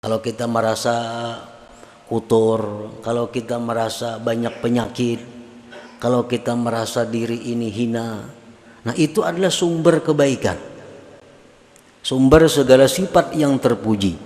Kalau kita merasa kotor, kalau kita merasa banyak penyakit, kalau kita merasa diri ini hina, nah itu adalah sumber kebaikan, sumber segala sifat yang terpuji.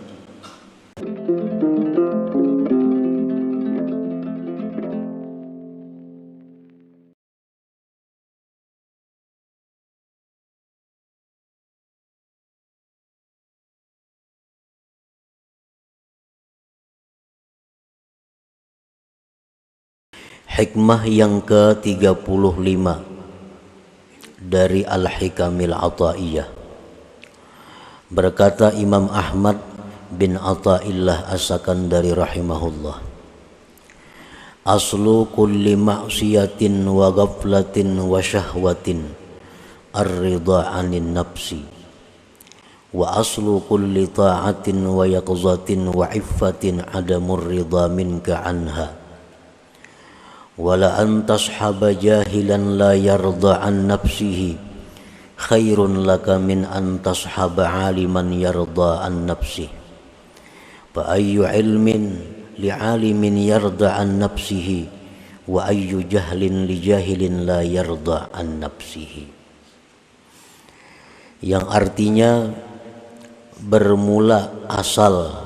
Hikmah yang ke-35 dari Al-Hikamil Ata'iyah. Berkata Imam Ahmad bin Ata'illah As-Sakandari rahimahullah, aslu kulli ma'siyatin wa ghaflatin wa syahwatin ar-ridha 'anin nafsi, wa aslu kulli ta'atin wa yaqzatin wa iffatin 'adamur ridha minka 'anha, wala an tashhaba jahilan la yarda an nafsihi khairun laka min an tashhaba aliman yarda an nafsihi, fa ayyu ilmin li alimin yarda an nafsihi wa ayyu jahlin li jahilin la yarda an nafsihi. Yang artinya bermula asal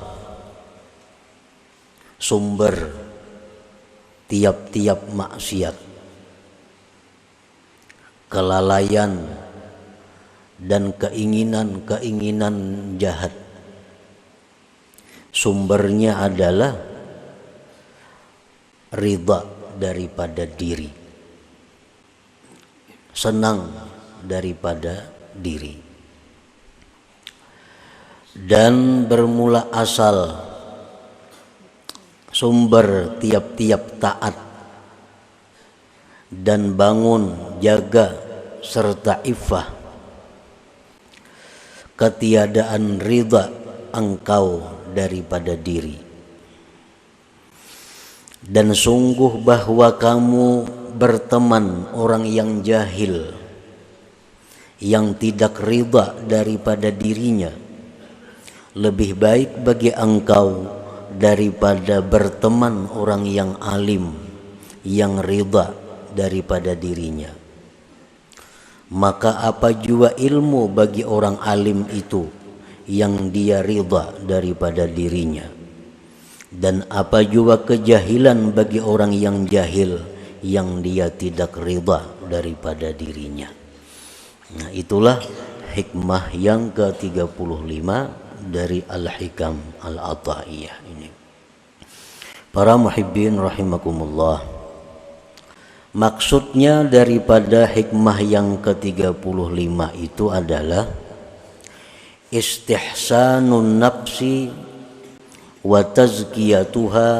sumber tiap-tiap maksiat, kelalaian dan keinginan-keinginan jahat, sumbernya adalah ridha daripada diri, senang daripada diri. Dan bermula asal sumber tiap-tiap taat dan bangun, jaga serta iffah, ketiadaan ridha engkau daripada diri. Dan sungguh bahwa kamu berteman orang yang jahil, yang tidak ridha daripada dirinya, lebih baik bagi engkau daripada berteman orang yang alim, yang ridha daripada dirinya. Maka apa jua ilmu bagi orang alim itu yang dia ridha daripada dirinya, dan apa jua kejahilan bagi orang yang jahil yang dia tidak ridha daripada dirinya. Nah, itulah hikmah yang ke-35 dari Al-Hikam Al-Ata'iyah ini. Para muhibbin rahimakumullah, maksudnya daripada hikmah yang ke-35 itu adalah istihsanun nafsi wa tazkiyatuha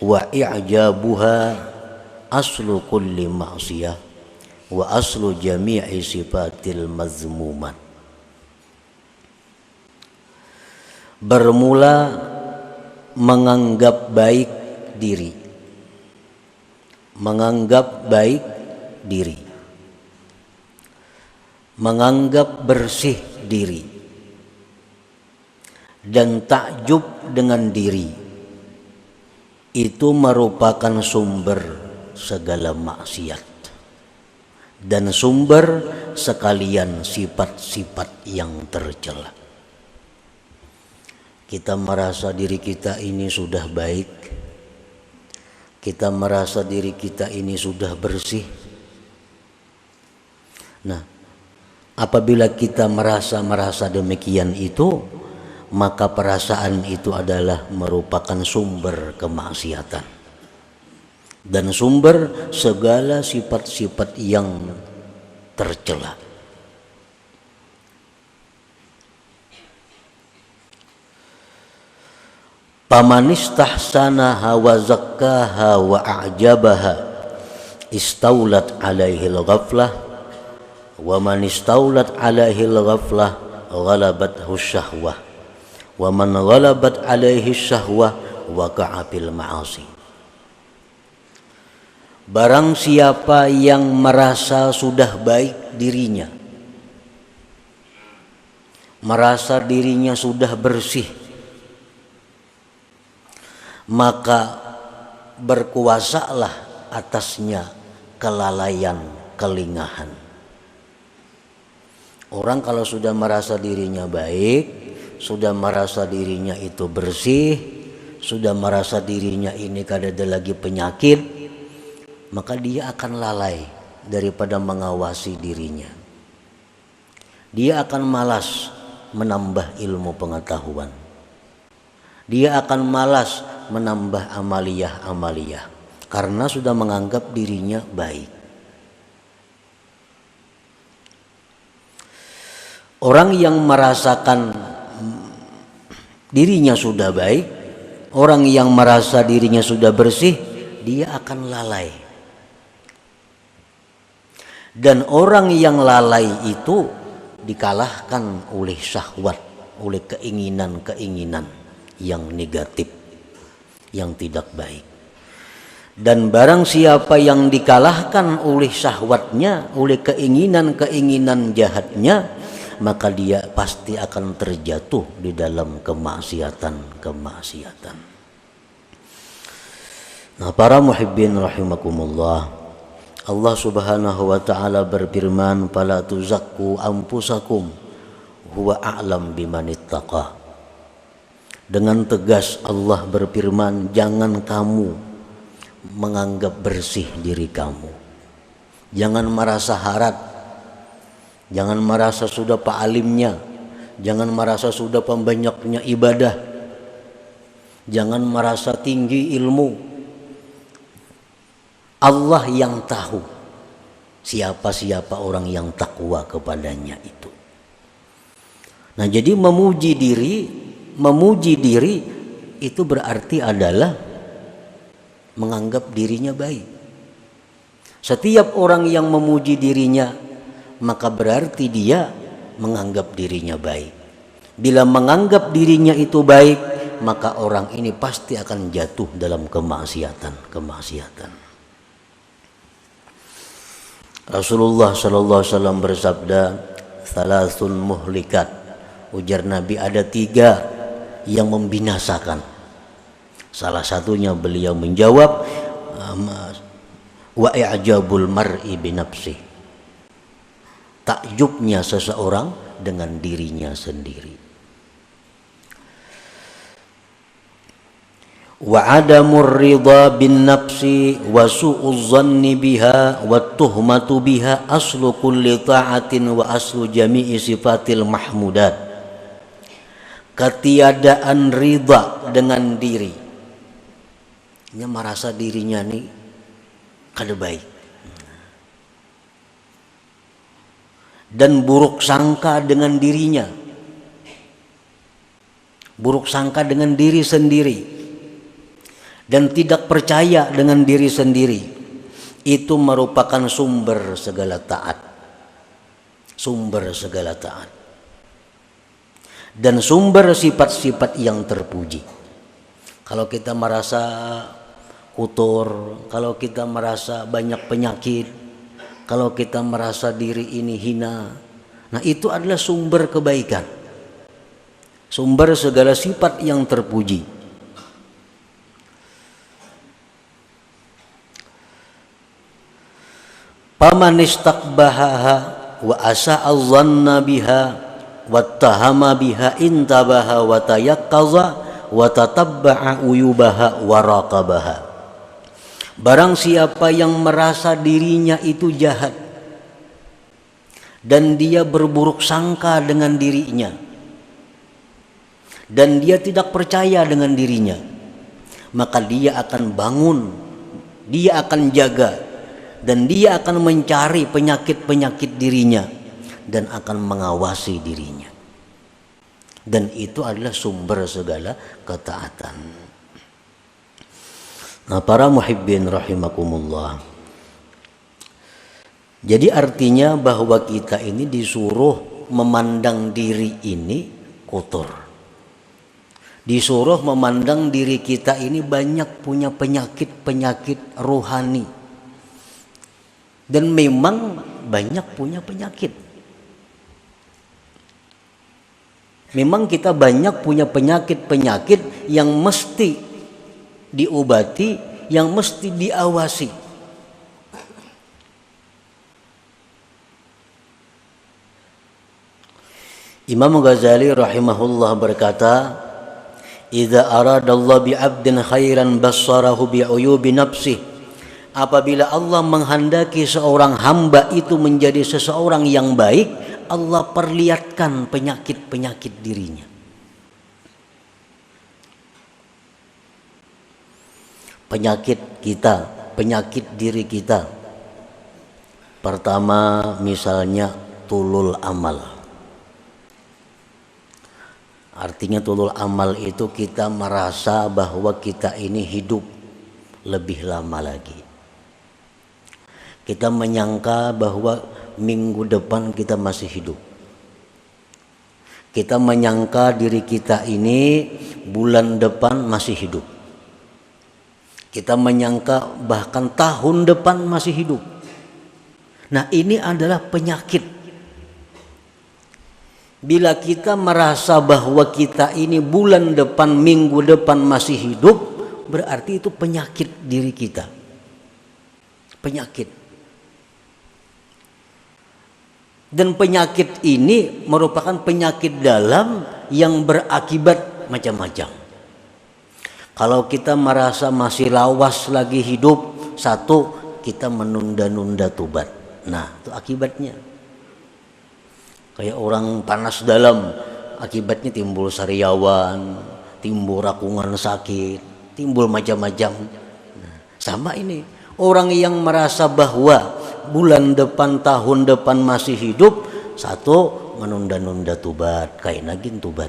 wa i'jabuha aslu kulli ma'siyah wa aslu jami'i sifatil mazmumat. Bermula menganggap baik diri, menganggap baik diri, menganggap bersih diri, dan takjub dengan diri, itu merupakan sumber segala maksiat dan sumber sekalian sifat-sifat yang tercela. Kita merasa diri kita ini sudah baik, kita merasa diri kita ini sudah bersih. Nah, apabila kita merasa demikian itu, maka perasaan itu adalah merupakan sumber kemaksiatan dan sumber segala sifat-sifat yang tercela. Paman istahsanaha wa zakkaha wa a'jabaha istaulat alaihi al-ghaflah, wa man istaulat alaihi al-ghaflah ghalabathu syahwah, wa man ghalabat alaihi syahwah waqa'a fil ma'asi. Barang siapa yang merasa sudah baik dirinya, merasa dirinya sudah bersih, maka berkuasalah atasnya kelalaian, kelingahan. Orang kalau sudah merasa dirinya baik, sudah merasa dirinya itu bersih, sudah merasa dirinya ini kada ada lagi penyakit, maka dia akan lalai daripada mengawasi dirinya. Dia akan malas menambah ilmu pengetahuan. Dia akan malas menambah amaliyah-amaliyah karena sudah menganggap dirinya baik. Orang yang merasakan dirinya sudah baik, orang yang merasa dirinya sudah bersih, dia akan lalai. Dan orang yang lalai itu dikalahkan oleh syahwat, oleh keinginan-keinginan yang negatif, yang tidak baik. Dan barang siapa yang dikalahkan oleh syahwatnya, oleh keinginan-keinginan jahatnya, maka dia pasti akan terjatuh di dalam kemaksiatan. Nah, para muhibbin rahimakumullah, Allah Subhanahu wa taala berfirman, "Fala tuzakku anfusakum huwa a'lam bimanittaqa." Dengan tegas Allah berfirman, jangan kamu menganggap bersih diri kamu. Jangan merasa harat. Jangan merasa sudah pak alimnya, jangan merasa sudah pembanyaknya ibadah, jangan merasa tinggi ilmu. Allah yang tahu siapa-siapa orang yang takwa kepadanya itu. Nah, jadi memuji diri itu berarti adalah menganggap dirinya baik. Setiap orang yang memuji dirinya maka berarti dia menganggap dirinya baik. Bila menganggap dirinya itu baik, maka orang ini pasti akan jatuh dalam kemaksiatan. Rasulullah sallallahu alaihi wasallam bersabda, "Salasun muhlikat." Ujar Nabi, ada 3 yang membinasakan. Salah satunya beliau menjawab, wa i'jabul mar'i binafsihi. Takjubnya seseorang dengan dirinya sendiri. Wa adamur ridha bin nafsi wa su'uz zanni biha wa tuhmatu biha aslu kulli ta'atin wa aslu jami'i sifatil mahmudat. Ketiadaan ridha dengan diri. Dia merasa dirinya nih kada baik. Dan buruk sangka dengan dirinya, buruk sangka dengan diri sendiri, dan tidak percaya dengan diri sendiri, itu merupakan sumber segala taat, dan sumber sifat-sifat yang terpuji. Kalau kita merasa kotor, kalau kita merasa banyak penyakit, kalau kita merasa diri ini hina, nah itu adalah sumber kebaikan, sumber segala sifat yang terpuji. Paman istakbahaha wa asa'adh-dhanna biha wattahama biha intabaha wa tayaqqaza wa tatabba'a uyubaha wa raqabaha. Barang siapa yang merasa dirinya itu jahat dan dia berburuk sangka dengan dirinya dan dia tidak percaya dengan dirinya, maka dia akan bangun, dia akan jaga, dan dia akan mencari penyakit-penyakit dirinya dan akan mengawasi dirinya. Dan itu adalah sumber segala ketaatan. Nah, para muhibbin rahimakumullah, jadi artinya bahwa kita ini disuruh memandang diri ini kotor, disuruh memandang diri kita ini banyak punya penyakit-penyakit rohani, dan memang banyak punya penyakit. Memang kita banyak punya penyakit-penyakit yang mesti diobati, yang mesti diawasi. Imam Ghazali rahimahullah berkata, "Idza aradallahu bi'abdin khairan bassarahu bi'uyubi nafsih." Apabila Allah menghendaki seorang hamba itu menjadi seseorang yang baik, Allah perlihatkan penyakit-penyakit dirinya. Penyakit kita, penyakit diri kita. Pertama misalnya tulul amal. Artinya tulul amal itu kita merasa bahwa kita ini hidup lebih lama lagi. Kita menyangka bahwa minggu depan kita masih hidup. Kita menyangka diri kita ini bulan depan masih hidup. Kita menyangka bahkan tahun depan masih hidup. Nah, ini adalah penyakit. Bila kita merasa bahwa kita ini bulan depan, minggu depan masih hidup, berarti itu penyakit diri kita. Penyakit. Dan penyakit ini merupakan penyakit dalam yang berakibat macam-macam. Kalau kita merasa masih lawas lagi hidup, satu, kita menunda-nunda tobat. Nah, itu akibatnya. Kayak orang panas dalam, akibatnya timbul sariawan, timbul rakungan sakit, timbul macam-macam. Nah, sama ini, orang yang merasa bahwa bulan depan, tahun depan masih hidup, satu, menunda-nunda tobat, kayak nagin tobat,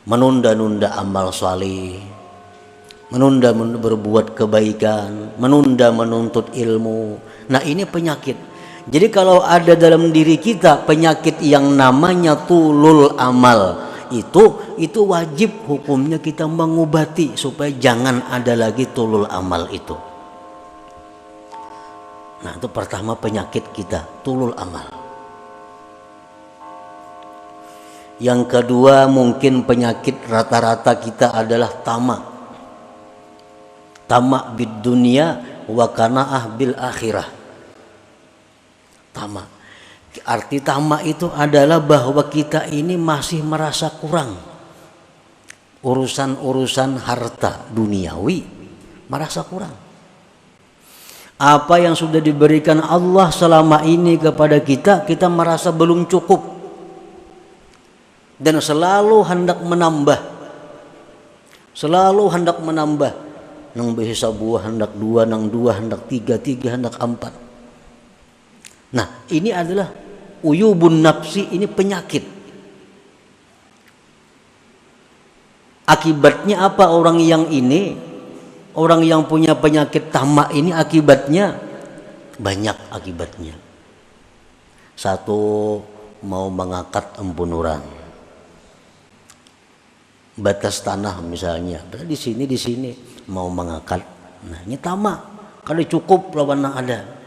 menunda-nunda amal salih, menunda berbuat kebaikan, menunda menuntut ilmu. Nah, ini penyakit. Jadi kalau ada dalam diri kita penyakit yang namanya tulul amal, itu wajib hukumnya kita mengobati supaya jangan ada lagi tulul amal itu. Nah, itu pertama penyakit kita, tulul amal. Yang kedua mungkin penyakit rata-rata kita adalah tamak. Tamak bid dunia wa qanaah bil akhirah. Tamak. Arti tamak itu adalah bahwa kita ini masih merasa kurang. Urusan-urusan harta duniawi merasa kurang. Apa yang sudah diberikan Allah selama ini kepada kita, kita merasa belum cukup. Dan selalu hendak menambah. Selalu hendak menambah. Nang bisa buah hendak dua, nang dua hendak tiga, tiga hendak empat. Nah, ini adalah uyubun nafsi, ini penyakit. Akibatnya apa orang yang ini? Orang yang punya penyakit tamak ini akibatnya banyak akibatnya. Satu, mau mengangkat embunuran. Batas tanah misalnya, di sini mau mengangkat. Nah, ini tamak. Kalau cukup lawan ada.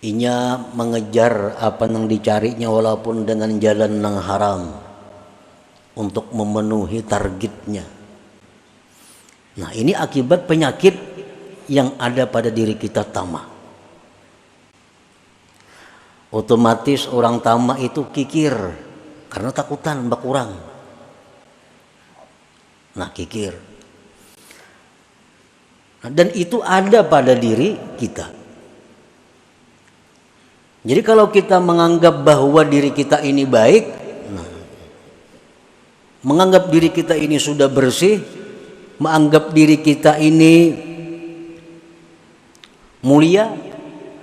Inya mengejar apa yang dicarinya walaupun dengan jalan yang haram untuk memenuhi targetnya. Nah, ini akibat penyakit yang ada pada diri kita, tamak. Otomatis orang tamak itu kikir karena takutan berkurang. Nah, kikir. Nah, dan itu ada pada diri kita. Jadi kalau kita menganggap bahwa diri kita ini baik, nah, menganggap diri kita ini sudah bersih, menganggap diri kita ini mulia,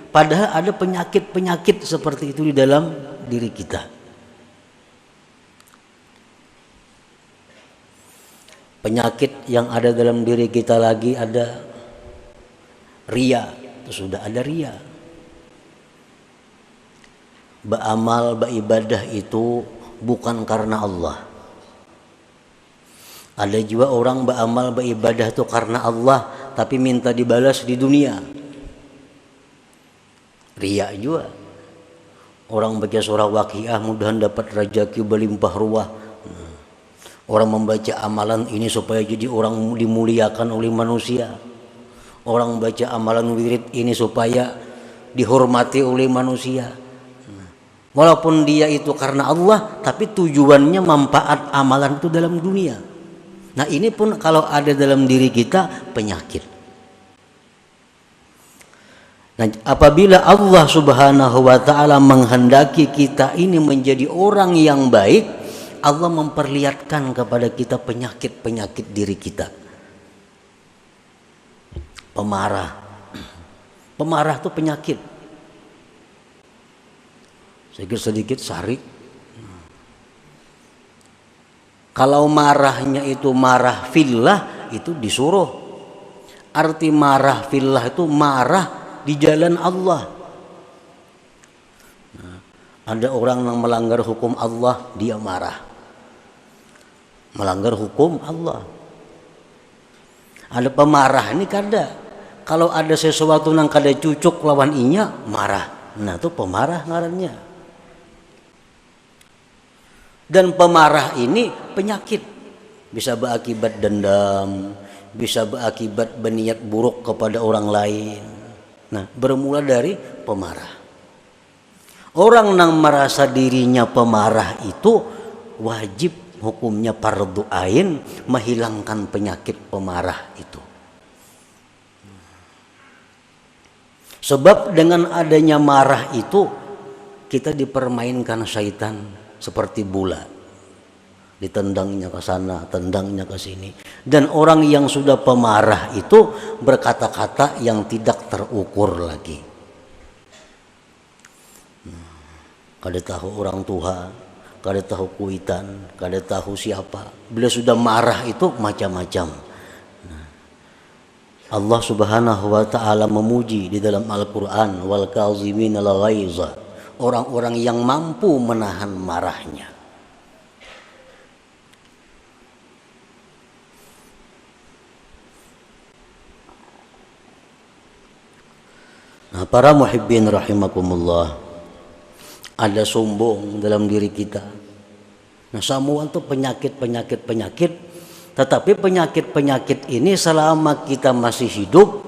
padahal ada penyakit-penyakit seperti itu di dalam diri kita. Penyakit yang ada dalam diri kita lagi ada ria, itu sudah ada ria. Beramal, beribadah itu bukan karena Allah. Ada juga orang beramal beribadah itu karena Allah, tapi minta dibalas di dunia. Riya juga. Orang baca surah Waqiah mudahan dapat rezeki berlimpah ruah. Orang membaca amalan ini supaya jadi orang dimuliakan oleh manusia. Orang membaca amalan wirid ini supaya dihormati oleh manusia. Walaupun dia itu karena Allah, tapi tujuannya manfaat amalan itu dalam dunia. Nah ini pun kalau ada dalam diri kita penyakit. Nah, apabila Allah Subhanahu wa ta'ala menghendaki kita ini menjadi orang yang baik, Allah memperlihatkan kepada kita penyakit-penyakit diri kita. Pemarah. Pemarah itu penyakit. Sedikit-sedikit sarik. Kalau marahnya itu marah fillah, itu disuruh. Arti marah fillah itu marah di jalan Allah. Nah, ada orang yang melanggar hukum Allah, dia marah. Melanggar hukum Allah. Ada pemarah ini kada. Kalau ada sesuatu yang kada cucuk lawan inya, marah. Nah itu pemarah ngarannya. Dan pemarah ini penyakit. Bisa berakibat dendam, bisa berakibat berniat buruk kepada orang lain. Nah, bermula dari pemarah. Orang yang merasa dirinya pemarah itu wajib hukumnya fardu ain menghilangkan penyakit pemarah itu. Sebab dengan adanya marah itu kita dipermainkan syaitan seperti bola. Ditendangnya ke sana, tendangnya ke sini. Dan orang yang sudah pemarah itu berkata-kata yang tidak terukur lagi. Kada tahu orang tua, kada tahu kuitan, kada tahu siapa. Bila sudah marah itu macam-macam. Allah Subhanahu wa ta'ala memuji di dalam Al-Quran, wal kazimin al ghaiza, orang-orang yang mampu menahan marahnya. Nah, para muhibbin rahimakumullah, ada sombong dalam diri kita. Nah, semua itu penyakit. Tetapi penyakit ini selama kita masih hidup,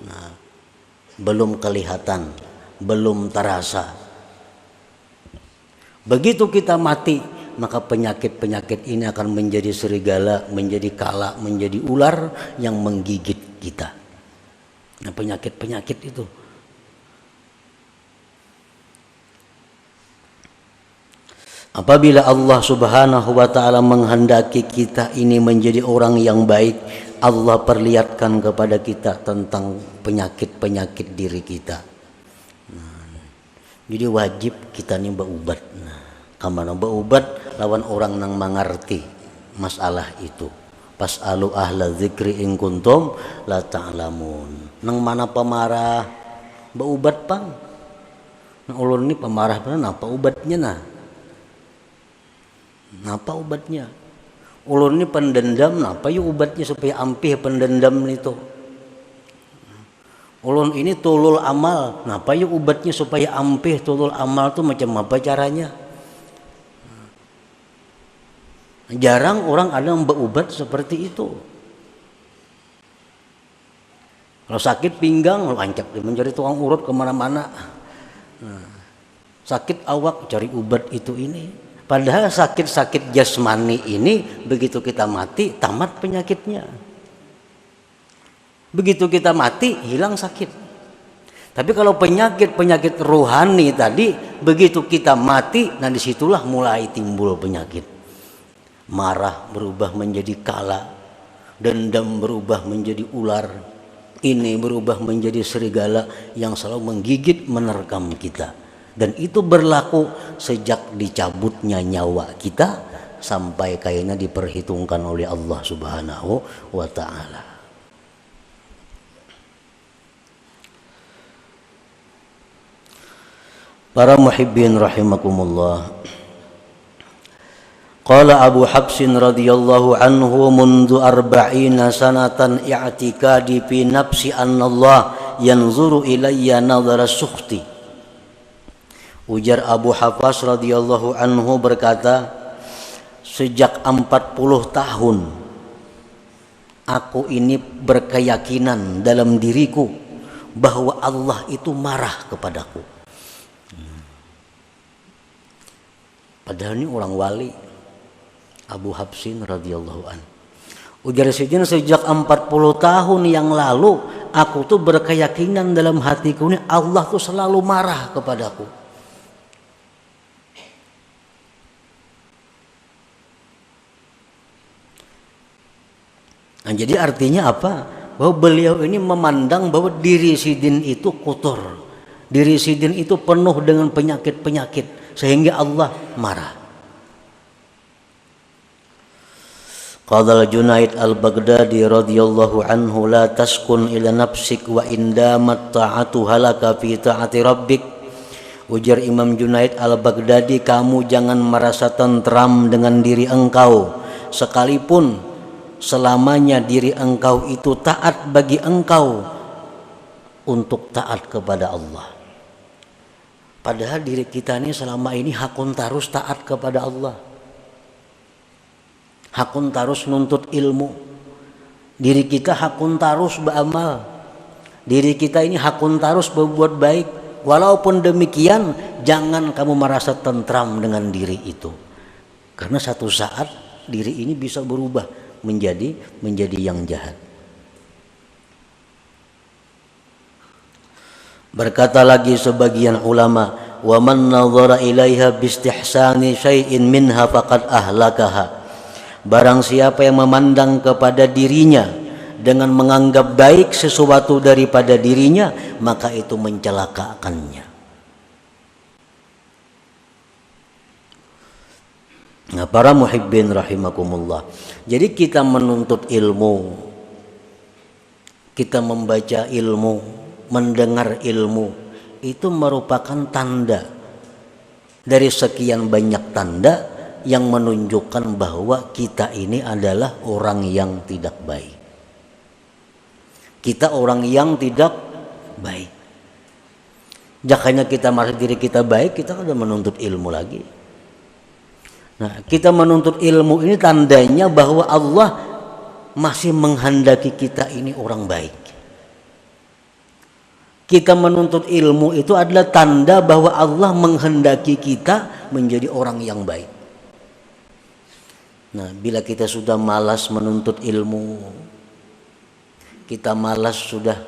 nah, belum kelihatan, belum terasa. Begitu kita mati, maka penyakit ini akan menjadi serigala, menjadi kala, menjadi ular yang menggigit kita. Nah, penyakit itu. Apabila Allah Subhanahu wa ta'ala menghendaki kita ini menjadi orang yang baik, Allah perlihatkan kepada kita tentang penyakit diri kita. Nah, jadi wajib kita ini berubat. Nah, kamana berubat lawan orang yang mengerti masalah itu. Pas'alu ahla dzikri in kuntum la ta'lamun. Nang mana pemarah berubat pang. Nah, ulun ini pemarah pang apa ubatnya nah? Napa ubatnya? Ulun ini pendendam, napa yuk ubatnya supaya ampih pendendam itu? Ulun ini tulul amal, napa yuk ubatnya supaya ampih tulul amal itu macam apa caranya? Jarang orang ada yang berubat seperti itu. Kalau sakit pinggang, lancap dia mencari tukang urut kemana-mana. Nah, sakit awak cari obat itu ini. Padahal sakit-sakit jasmani ini begitu kita mati tamat penyakitnya. Begitu kita mati hilang sakit. Tapi kalau penyakit rohani tadi begitu kita mati, nah disitulah mulai timbul penyakit. Marah berubah menjadi kala, dendam berubah menjadi ular, ini berubah menjadi serigala yang selalu menggigit menerkam kita. Dan itu berlaku sejak dicabutnya nyawa kita sampai kayaknya diperhitungkan oleh Allah Subhanahu wa ta'ala. Para muhibbin rahimakumullah. Qala Abu Habsin radhiyallahu anhu mundu arba'ina sanatan i'tikadi fi nafsi anna Allah yanzuru ilayya nadhara sukhti. Ujar Abu Hafs radhiyallahu anhu berkata, sejak 40 tahun aku ini berkeyakinan dalam diriku bahwa Allah itu marah kepadaku. Padahal ini orang wali, Abu Habsin radhiyallahu an. Ujar Sayyidina, sejak 40 tahun yang lalu aku tuh berkeyakinan dalam hatiku ini Allah tuh selalu marah kepadaku. Nah, jadi artinya apa? Bahwa beliau ini memandang bahwa diri Sidin itu kotor, diri Sidin itu penuh dengan penyakit-penyakit sehingga Allah marah. Qala Junaid al-Baghdadi radhiyallahu anhu, la taskun ila nafsik wa indamat ta'atu halaka fi ta'ati rabbik. Ujar Imam Junaid al-Baghdadi, kamu jangan merasa tentram dengan diri engkau sekalipun selamanya diri engkau itu taat bagi engkau untuk taat kepada Allah. Padahal diri kita ini selama ini hakun tarus taat kepada Allah, hakun tarus nuntut ilmu, diri kita hakun tarus beramal, diri kita ini hakun tarus berbuat baik. Walaupun demikian, jangan kamu merasa tentram dengan diri itu, karena satu saat diri ini bisa berubah menjadi yang jahat. Berkata lagi sebagian ulama, wa man nadhara ilaiha bistihsani syai'in minha faqad ahlakaha. Barang siapa yang memandang kepada dirinya dengan menganggap baik sesuatu daripada dirinya, maka itu mencelakakannya. Nah, para muhibbin rahimakumullah. Jadi kita menuntut ilmu, kita membaca ilmu, mendengar ilmu, itu merupakan tanda dari sekian banyak tanda yang menunjukkan bahwa kita ini adalah orang yang tidak baik. Kita orang yang tidak baik. Jakanya kita merasa diri kita baik, kita sudah menuntut ilmu lagi. Nah, kita menuntut ilmu ini tandanya bahwa Allah masih menghendaki kita ini orang baik. Kita menuntut ilmu itu adalah tanda bahwa Allah menghendaki kita menjadi orang yang baik. Nah, bila kita sudah malas menuntut ilmu, kita malas sudah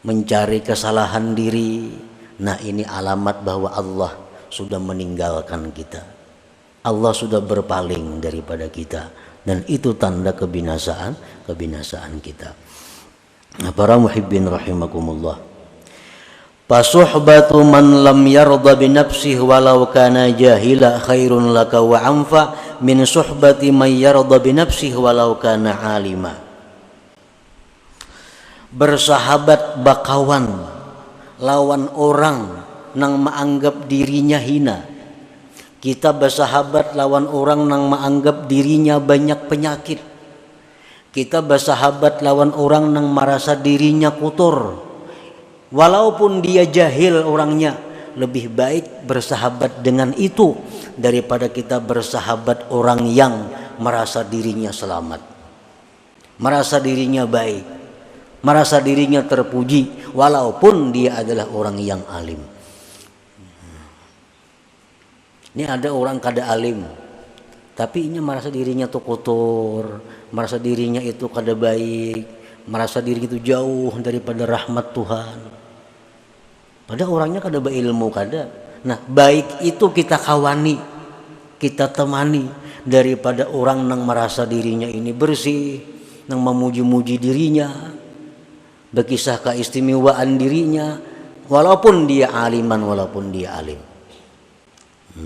mencari kesalahan diri, nah ini alamat bahwa Allah sudah meninggalkan kita. Allah sudah berpaling daripada kita, dan itu tanda kebinasaan kita. Nah, para muhibbin rahimakumullah. Fasuhbatu man lam yarda bi nafsihi walau kana jahila khairun laka wa anfa min suhbati man yarda bi nafsihi walau kana alima. Bersahabat bakawan lawan orang nang menganggap dirinya hina. Kita bersahabat lawan orang yang menganggap dirinya banyak penyakit. Kita bersahabat lawan orang yang merasa dirinya kotor. Walaupun dia jahil orangnya, lebih baik bersahabat dengan itu daripada kita bersahabat orang yang merasa dirinya selamat, merasa dirinya baik, merasa dirinya terpuji, walaupun dia adalah orang yang alim. Ini ada orang kada alim, tapi ini merasa dirinya tuh kotor, merasa dirinya itu kada baik, merasa diri itu jauh daripada rahmat Tuhan. Padahal orangnya kada berilmu kada. Nah, baik itu kita kawani, kita temani daripada orang yang merasa dirinya ini bersih, yang memuji-muji dirinya, berkisah keistimewaan dirinya, walaupun dia aliman, walaupun dia alim.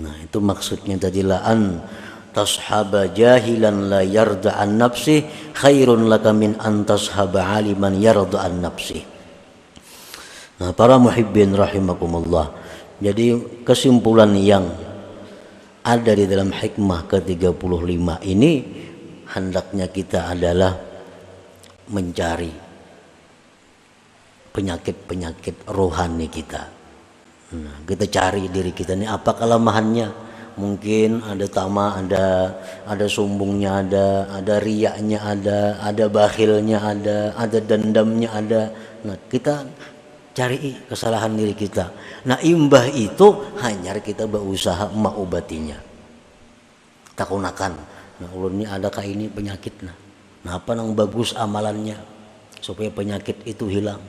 Nah, itu maksudnya tadi, la an tashaba jahilan la yarda an nafsi khairun laka min an tashaba aliman yarda an nafsi. Nah, para muhibbin rahimakumullah. Jadi kesimpulan yang ada di dalam hikmah ke-35 ini, hendaknya kita adalah mencari penyakit-penyakit rohani kita. Nah, kita cari diri kita ini apa kelemahannya, Mungkin ada tama, ada sombongnya, ada riyaknya, ada bakhilnya, ada dendamnya, ada. Nah, kita cari kesalahan diri kita. Nah, imbah itu hanya kita berusaha mengobatinya. Takunakan. Nah, ulun ini adakah ini penyakit nah. Nah, apa yang bagus amalannya supaya penyakit itu hilang?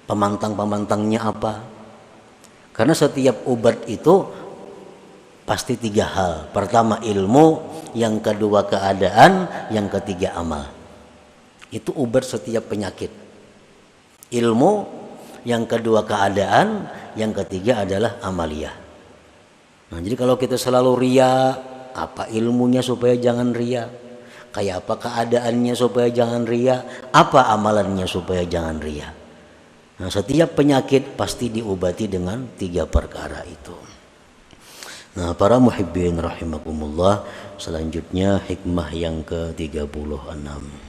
Pemantang-pemantangnya apa? Karena setiap obat itu pasti 3 hal. Pertama ilmu, yang kedua keadaan, yang ketiga amal. Itu obat setiap penyakit. Ilmu, yang kedua keadaan, yang ketiga adalah amaliyah. Nah, jadi kalau kita selalu ria, apa ilmunya supaya jangan ria? Kayak apa keadaannya supaya jangan ria? Apa amalannya supaya jangan ria? Nah, setiap penyakit pasti diobati dengan 3 perkara itu. Nah, para muhibbin rahimakumullah, selanjutnya hikmah yang ke-36.